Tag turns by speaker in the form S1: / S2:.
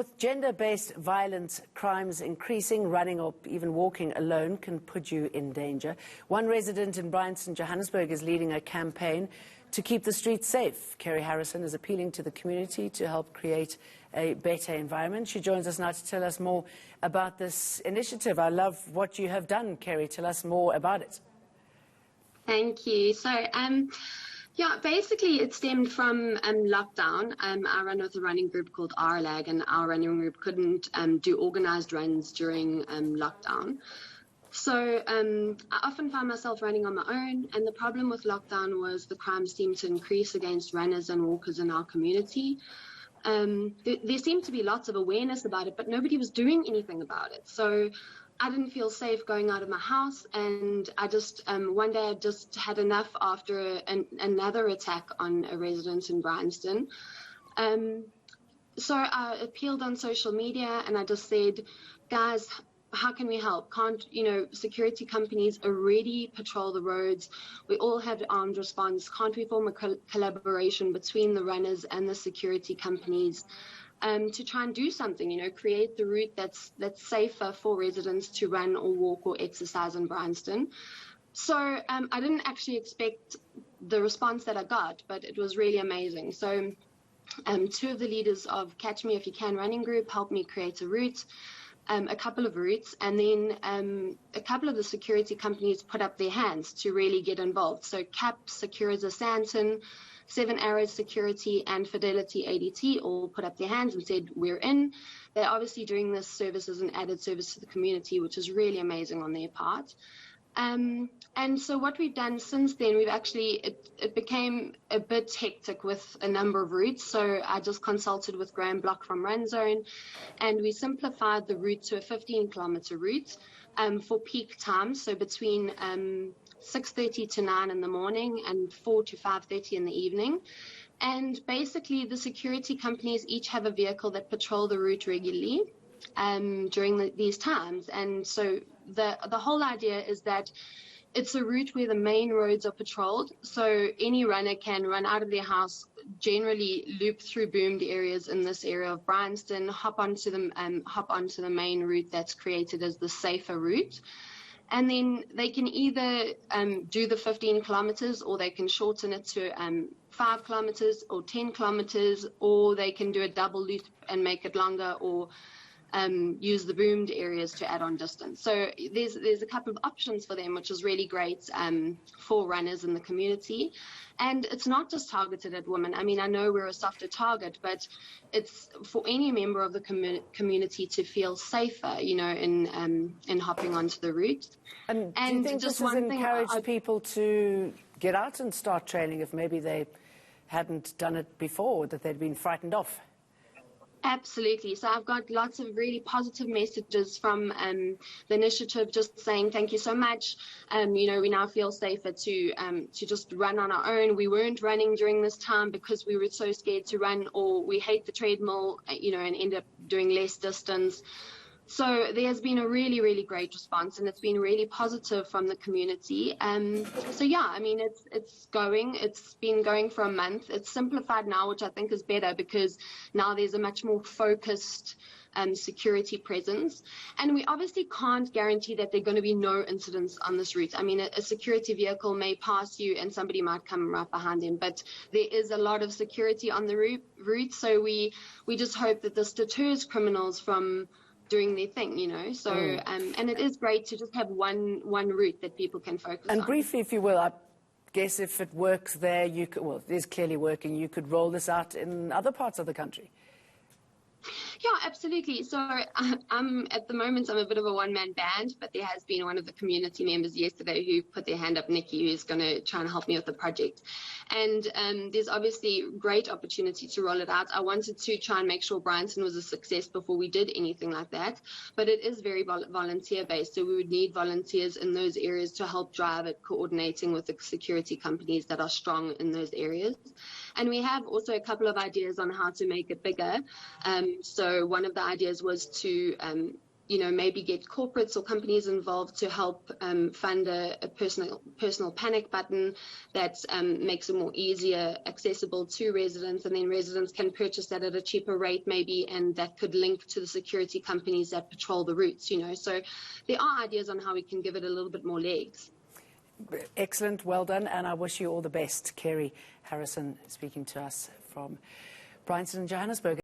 S1: with gender-based violence crimes increasing, running or even walking alone can put you in danger. One resident in Bryanston Johannesburg is leading a campaign to keep the streets safe. Kerry Harrison is appealing to the community to help create a better environment. She joins us now to tell us more about this initiative. I love what you have done, Kerry. Tell us more about it.
S2: Thank you. So, yeah, basically it stemmed from lockdown. I run with a running group called RLAG, and our running group couldn't do organised runs during lockdown. So I often found myself running on my own, and the problem with lockdown was the crime seemed to increase against runners and walkers in our community. There seemed to be lots of awareness about it, but nobody was doing anything about it. So I didn't feel safe going out of my house, and I just one day I just had enough after another attack on a resident in Bryanston. So I appealed on social media, and I just said, guys, how can we help? Can't, security companies already patrol the roads. We all have armed response. Can't we form a collaboration between the runners and the security companies to try and do something, create the route that's safer for residents to run or walk or exercise in Bryanston? So I didn't actually expect the response that I got, but it was really amazing. So two of the leaders of Catch Me If You Can running group helped me create a route. A couple of routes, and then a couple of the security companies put up their hands to really get involved. So CAP, Securiza Santon, Seven Arrows Security, and Fidelity ADT all put up their hands and said, we're in. They're obviously doing this service as an added service to the community, which is really amazing on their part. And so what we've done since then, we've actually, it became a bit hectic with a number of routes. So I just consulted with Graham Block from Run Zone, and we simplified the route to a 15-kilometer route for peak times. So between 6:30 to 9 in the morning and 4 to 5:30 in the evening. And basically the security companies each have a vehicle that patrol the route regularly during these times. And so the whole idea is that it's a route where the main roads are patrolled, so any runner can run out of their house, generally loop through boomed areas in this area of Bryanston, hop onto the main route that's created as the safer route, and then they can either do the 15 kilometers, or they can shorten it to 5 kilometers or 10 kilometers, or they can do a double loop and make it longer, or use the boomed areas to add on distance. So there's a couple of options for them, which is really great for runners in the community. And it's not just targeted at women. I mean, I know we're a softer target, but it's for any member of the community to feel safer, in hopping onto the route.
S1: And do you think this has encouraged people to get out and start training if maybe they hadn't done it before, that they'd been frightened off?
S2: Absolutely. So I've got lots of really positive messages from the initiative, just saying thank you so much. We now feel safer to just run on our own. We weren't running during this time because we were so scared to run, or we hate the treadmill, and end up doing less distance. So there's been a really, really great response, and it's been really positive from the community. So yeah, I mean, it's been going for a month. It's simplified now, which I think is better, because now there's a much more focused security presence. And we obviously can't guarantee that there are going to be no incidents on this route. I mean, a security vehicle may pass you and somebody might come right behind him, but there is a lot of security on the route. So we just hope that this deters criminals from doing their thing, so and it is great to just have one route that people can focus on.
S1: And briefly, if you will, I guess if it works there, you could, well, it is clearly working, you could roll this out in other parts of the country.
S2: Yeah, absolutely. So at the moment, I'm a bit of a one-man band, but there has been one of the community members yesterday who put their hand up, Nikki, who's going to try and help me with the project. And there's obviously great opportunity to roll it out. I wanted to try and make sure Bryanston was a success before we did anything like that, but it is very volunteer-based, so we would need volunteers in those areas to help drive it, coordinating with the security companies that are strong in those areas. And we have also a couple of ideas on how to make it bigger. So one of the ideas was to maybe get corporates or companies involved to help fund a personal panic button that makes it more easier accessible to residents, and then residents can purchase that at a cheaper rate maybe, and that could link to the security companies that patrol the routes. So there are ideas on how we can give it a little bit more legs.
S1: Excellent, well done, and I wish you all the best. Kerry Harrison speaking to us from Bryanston Johannesburg.